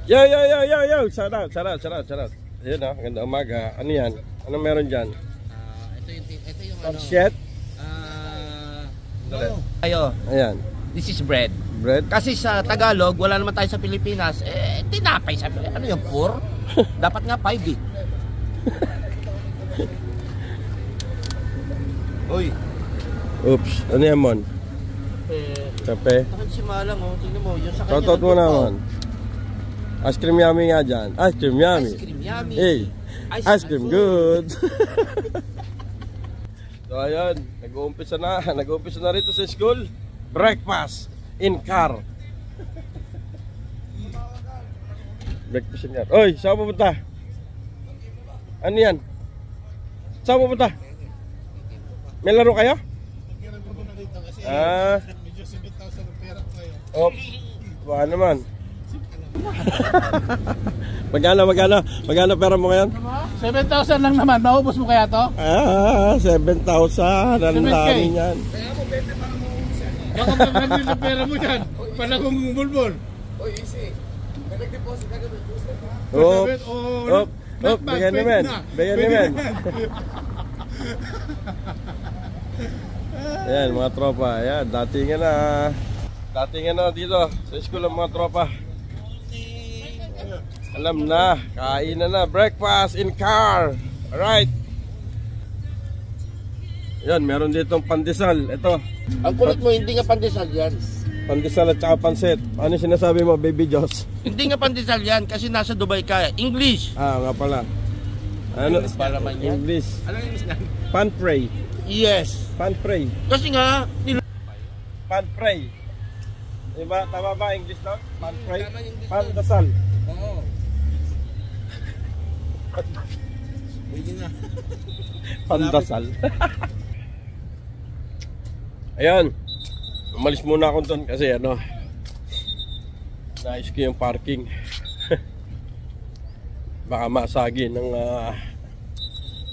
Yo, yo, yo, yo, yo. Shout out, shout out, shout out, shout out. Ayun oh, ganda umaga. Ano yan? Ano meron dyan? Ito yung ano? Shit? Ayo. Ayan. This is bread. Bread? Kasi sa Tagalog, wala naman tayo sa Pilipinas. Tinapay sa Pilipinas. Ano yung poor? Dapat nga 5 eh. Uy. Oops. Ano yan, Mon? Kape. Takot si Malang, oh. Tingnan mo. Yung sa kanya. Shoutout mo naman. Ice cream yummy nga dyan. Ice cream yummy. Ice cream yummy. Hey. Ice cream good. So ayun, nag-uumpisa na rito sa school. Breakfast in car. Breakfast in car. Oy, saan pupunta? Ano yan? Saan pupunta? May laro kayo? Medyo 7,000 ang pera ko kayo. Oh, baka naman. Magkano pera mo ngayon? 7,000 lang naman, maubos mo kaya to? 7,000. Ang dami niyan. Baka magandang sa pera mo dyan. Panakong bulbol. Oy, easy. May nag-deposit ka naman. Bigyan naman. Ayan, mga tropa. Ayan, datingan na dito sa school ng mga tropa. Alam na, kainan na. Breakfast in car. Alright. Ayan, meron ditong pandesal. Ito. Ang kulit mo, hindi nga pandesal yan. Pandesal at saka pansit. Ano sinasabi mo, Baby Joss? Hindi nga pandesal yan kasi nasa Dubai ka. English. Nga pala. Ano? English para man yan. English. Anong English na? Pan-pray. Yes. Pan-pray. Kasi nga, Pan-pray. Diba? Tama ba English na? Pan-pray? Pandesal. Oo. Pandasal. Ayan. Umalis muna ako doon kasi ano, naayos ko yung parking. Baka masagi ng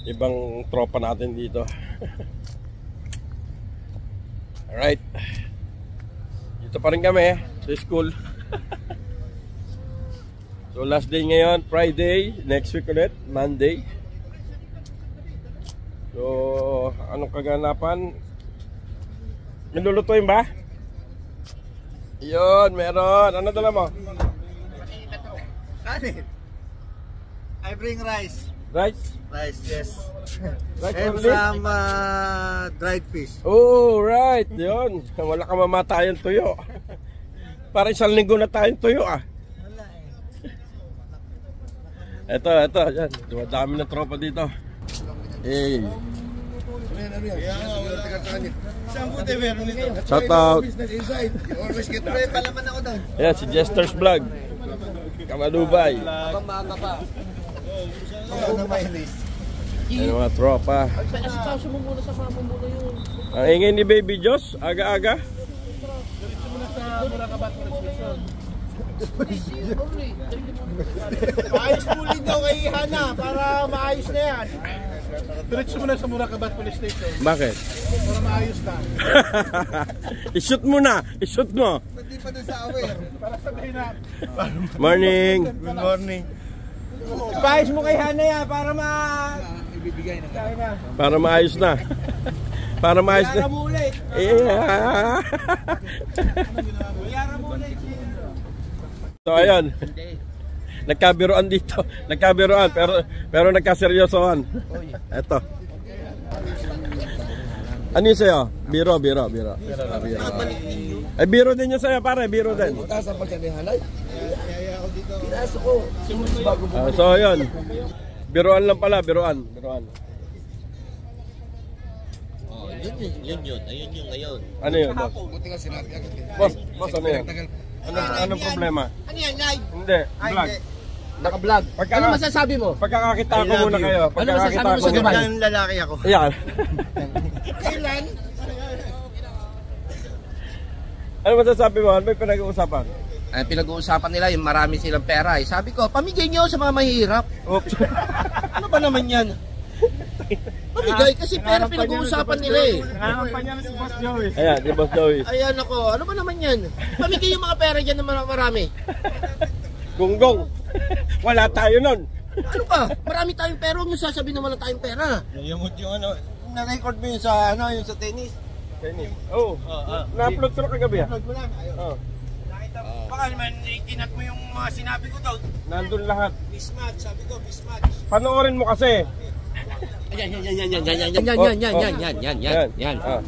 ibang tropa natin dito. Alright. Dito pa rin kami sa school. So last day ngayon, Friday. Next week ulit, Monday. So anong kaganapan? Nilulutuin ba? Yun, meron. Ano dala mo? Kanin. I bring rice. Rice? Rice, yes. Rice And only? some dried fish. Oh, right. Yun. Wala ka mamatayan tuyo. Parang isang linggo na tayong tuyo ah. Wala Ito. Yan. Dami na tropa dito. Eh. Shout out. Palaman ako doon. Ayan, si Jester's Vlog. Kamadubay. abang maaga pa. Ano mayonnaise? Ayan mga tropa. Asikaso mo muna sa mama mo na yun. Ang ingay ni Baby Joss, aga-aga. Maayos muli daw kay Hana para maayos na yan. Diretso mo na sa Murakabat Police Station. Bakit? Para maayos na. I-shoot mo na. I-shoot mo. Hindi pa doon sa aware. Para sabihin na. Morning. Good morning. Paayos mo kay Hana yan para Ibibigay na. Para maayos na. Para maayos na. Yara mo ulit. Yeah. Yara mo ulit. So ayun. Nagkabiroan dito. Nagkabiroan pero nagkaseryosohan. Eto. Ano yun sa'yo? Biro. Ay, biro din yun sa'yo, pare. Biro din. Taas ang pagkanihalay. Pinasok ko. Bago So ayun. Biroan lang pala. Biroan. Oh, yun. Ayun yung ngayon. Ano yun, boss? Buti nga sinabi agad. Boss, ano yan? Anong problema? Ano yan, live? Hindi, vlog. Naka-vlog. Ano masasabi mo? Pagkakakita ko muna kayo. Ano masasabi mo sa Dubai? Ang lalaki ako. Yan. Kailan? Ano masasabi mo? Ano may pinag-uusapan? Ay, pinag-uusapan nila yung marami silang pera. Eh. Sabi ko, pamigay nyo sa mga mahihirap. Oops. Ano ba naman yan? Pamigay kasi pera pinag-uusapan nila eh. Nakakampanya na si Boss Joey. Ayan, si Boss Joey. Ayan ako, ano ba naman yan? Pamigay yung mga pera dyan ng marami. Gunggong. Wala tayo nun. Ano ba? Marami tayong pera, huwag mo sasabihin naman na tayong pera. Yung ano, na-record mo yun sa, ano, yung sa tennis. Tennis. Oh, na-upload ko na kagabi ah. Upload mo lang. Ayun. Oh, Baka naman, ikinat mo yung mga sinabi ko daw. nandun lahat. Mismatch, sabi ko, mismatch. Panoorin mo kasi. Yan. Ah.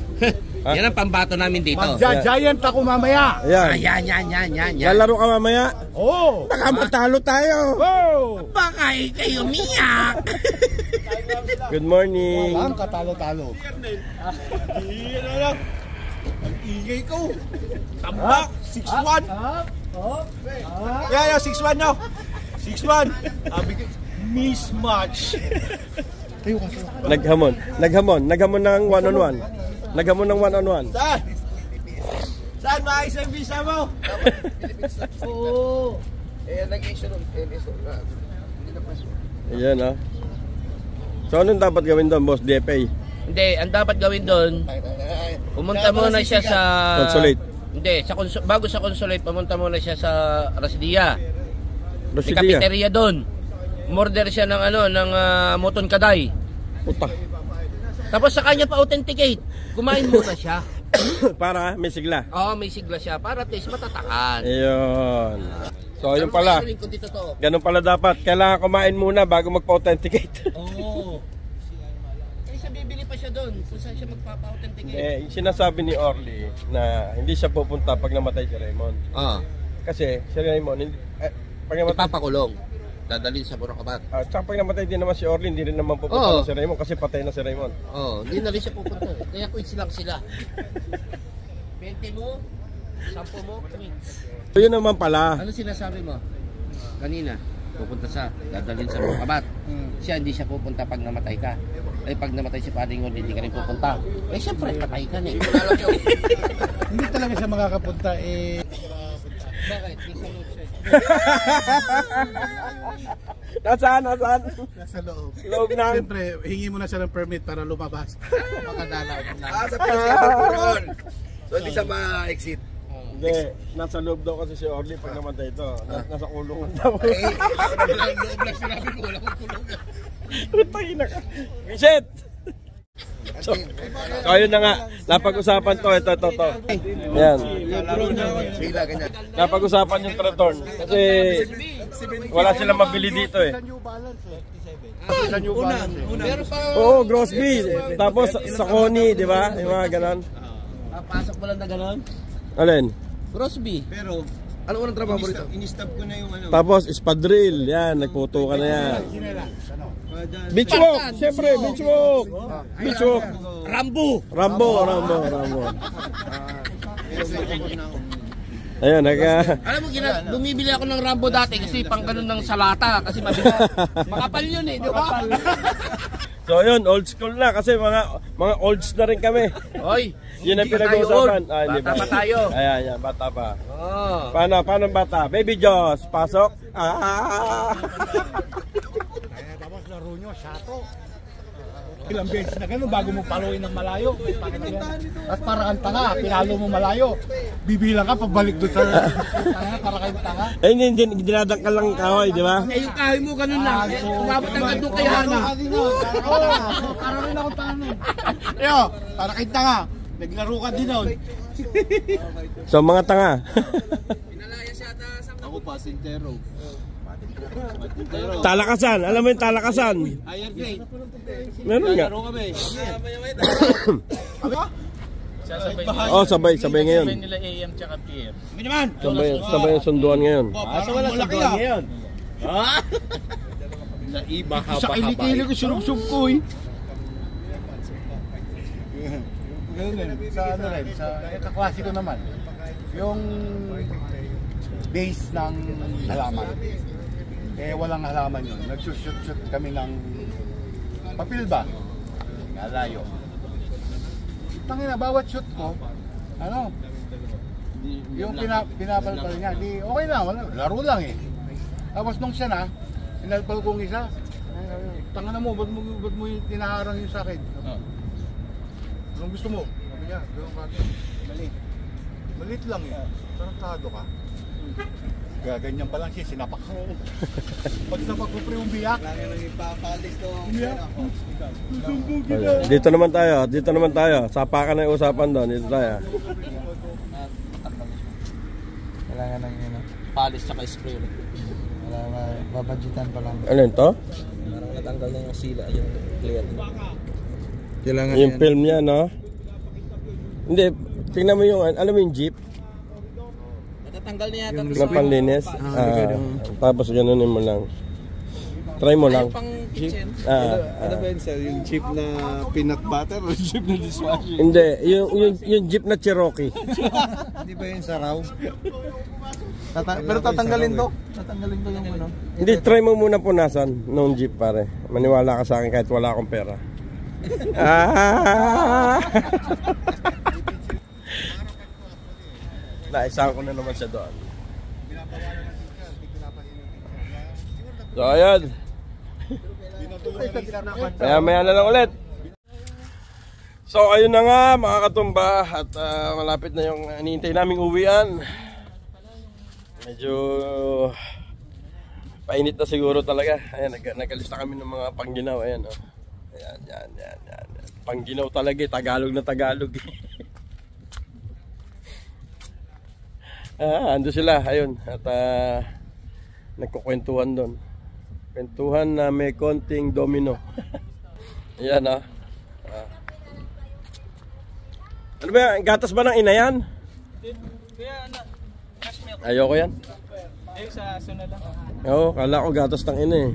Yan ang pambato namin dito. Magja-giant ako mamaya. Ayan. Yan. Lalaro ka mamaya. Oo. Baka matalo tayo. Oh. Baka kayo umiyak. Good morning. Ang katalo-talo. Ang ingay ko. Tambak, 6-1. Yeah, 6-1 no. 6-1. Sabi ko, mismatch. Naghamon ng one-on-one. Naghamon ng one-on-one. Saan? Saan maayos ang visa mo? Oo. Nag-issue ng NSO. Hindi na pa. Ayan ah. So anong dapat gawin doon, boss DFA? Hindi, ang dapat gawin doon, pumunta muna siya sa... Consulate. Hindi, bago sa consulate, pumunta muna siya sa Rasidia. May Rosidia. cafeteria doon. Umorder siya ng moton kaday. Puta. Tapos sa kanya pa authenticate. Kumain muna siya. Para may sigla. Oo, may sigla siya para at least matatakan. Ayun. So yun pala. Ganun pala dapat. Kailangan kumain muna bago magpa-authenticate. Oo. Kasi bibili pa siya doon kung saan siya magpapa-authenticate. Yung sinasabi ni Orly na hindi siya pupunta pag namatay si Raymond. Oo. Kasi si Raymond, pag namatay, Ipapakulong. Dadalhin sa Buracabat. tsaka pag namatay din naman si Orly, hindi rin naman pupunta na si Raymond kasi patay na si Raymond. Oo, hindi na rin siya pupunta. Kaya quits lang sila. 20 mo, 10 mo, quits. So yun naman pala. Ano sinasabi mo? Kanina, pupunta siya, dadalhin sa Buracabat. Siya hindi siya pupunta pag namatay ka. Eh pag namatay si Padring Orly, hindi ka rin pupunta. Eh syempre, patay ka na eh. Hindi talaga siya makakapunta Bakit? May salot siya. Nasaan? nasa loob. Loob ng... Siyempre, hingi mo na siya ng permit para lumabas. Makadalaw. Sa PCR. So, hindi siya ma-exit. Hindi, nasa loob daw kasi si Orly pag namatay ito. Nasa kulungan daw. Loob lang sinabi ko, wala kong kulong. Putay na ka. Vincent! So ayun na nga, napag-usapan to, ito. Yan. Sila, ganyan. Napag-usapan yung Tratorn kasi wala silang mabili dito eh. Meron pa. Oo, Grosby. Tapos sa Coney, di ba? Yung mga ganon. Pasok mo lang na gano'n? Alin? Grosby. Pero, Ano unang trabaho mo rito? in-stop ko na yung ano. Tapos espadrille, yan, nagputo ka na yan. Beach walk, siyempre, beach walk. Beach walk. Rambo! Rambo. Ayun, Alam mo, bumibili ako ng Rambo dati kasi pang ganun ng salata kasi mabigat. Makapal yun eh, di ba? So yun, old school na kasi mga olds na rin kami. Hoy, Yun ang hindi pa tayo pinag-uusapan. old. Bata pa tayo. Ayan, bata pa. Oh. Paano bata? Baby Joss, pasok. Tapos laro nyo, shato. Ilang beses na gano'n bago mo paluin ng malayo. At para kang tanga, pinalo mo malayo. Bibilang ka, pabalik doon sa tanga, para kayong tanga. Eh, hindi dinadangkal lang kahoy, di ba? Eh, yung kahoy mo ganun na. Umabot hanggang doon kay Hana. Para rin ako tanga nun. Yo, para kayong tanga. Naglaro ka din nun. So, mga tanga. Ako pasintero. Talakasan, alam mo yung talakasan? Higher grade. Meron nga. Laro kami. Oh, sabay ngayon. nila AM tsaka PM. Kami naman. Sabay yung sunduan ngayon. Asa wala sa buwan ngayon. Sa iba Sa kilikili ko, sinubsub ko eh. Ganun din, sa ano rin, sa kaklase ko naman. Yung base ng halaman. Eh walang halaman yun. Nagsushoot kami ng papel ba? Nalayo. Tangina, bawat shoot ko, ano, yung pinapalpal niya, di okay lang, wala, laro lang eh. Tapos nung siya na, pinalpal kong isa, tanga na mo, ba't mo yung tinaharang yung sa akin? Anong gusto mo? Sabi niya, gawin ka. Maliit lang eh. Tarantado ka. Gaganyan pa lang siya, sinapak ko. Pag sapak ko pre, umiyak. Lagi nang ipapalis to. Umiyak. Susumbog kita. Dito naman tayo. Sapakan na yung usapan doon. Dito tayo. Kailangan ng yun. Palis tsaka spray ulit. Wala, babadgetan pa lang. Ano yun to? Parang natanggal na yung sila, yung clear. Kailangan Yung film niya, no? Hindi, tingnan mo yung, alam mo yung jeep? Natatanggal niya yata. Na panlinis. Tapos ganunin mo lang. Try mo lang. Pang kitchen. Ano ba yun sir? Yung jeep na peanut butter o jeep na dishwashing? Hindi, yung jeep na Cherokee. Hindi ba yun sa raw? Pero tatanggalin to? Tatanggalin to yung ano? Hindi, try mo muna punasan nung jeep pare. Maniwala ka sa akin kahit wala akong pera. Naisahan ko na naman siya doon. So ayan. Maya na lang ulit. So ayun na nga mga katumba. At malapit na yung hinihintay naming uwian. Medyo painit na siguro talaga. Ayan, nagkalista kami ng mga pangginaw. Ayan, oh. Ayan. Pangginaw talaga, Tagalog na Tagalog. Ando sila, ayun. At nagkukwentuhan doon. Kwentuhan na may konting domino. Ayan, ah. Ano ba, gatas ba ng ina yan? Kaya cash milk. Ayoko yan. Eh, sa aso na lang. Oo, kala ko gatas ng ina eh.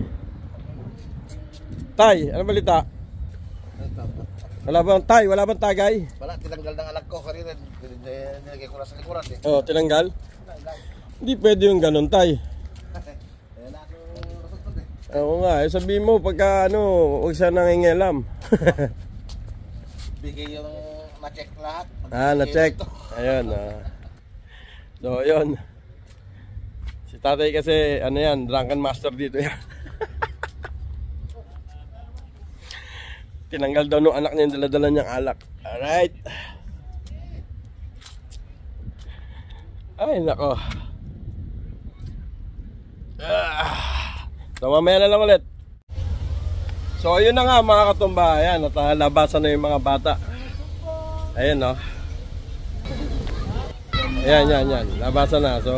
Tay, ano balita? Wala bang tagay? Wala, tinanggal ng alag ko kanina. Nilagay ko na sa likuran eh. Oh, tinanggal? Hindi pwede yung ganun, Tay. Oo nga, sabihin mo pagka ano, huwag siya nangingialam. Bigay yung na-check lahat. Na-check. Ayun. So, yun. Si tatay kasi, ano yan, drunken master dito yan. Tinanggal daw nung anak niya yung dala-dala niyang alak. Alright. Ay, nako. So, mamaya na lang ulit. So, ayun na nga mga katumba. Ayan, at labasan na yung mga bata. Ayan, no. Ayan. Labasan na. So,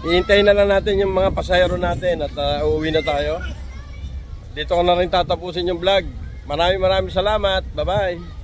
ihintayin na lang natin yung mga pasahero natin at uuwi na tayo. Dito ko na rin tatapusin yung vlog. Maraming salamat. Bye-bye.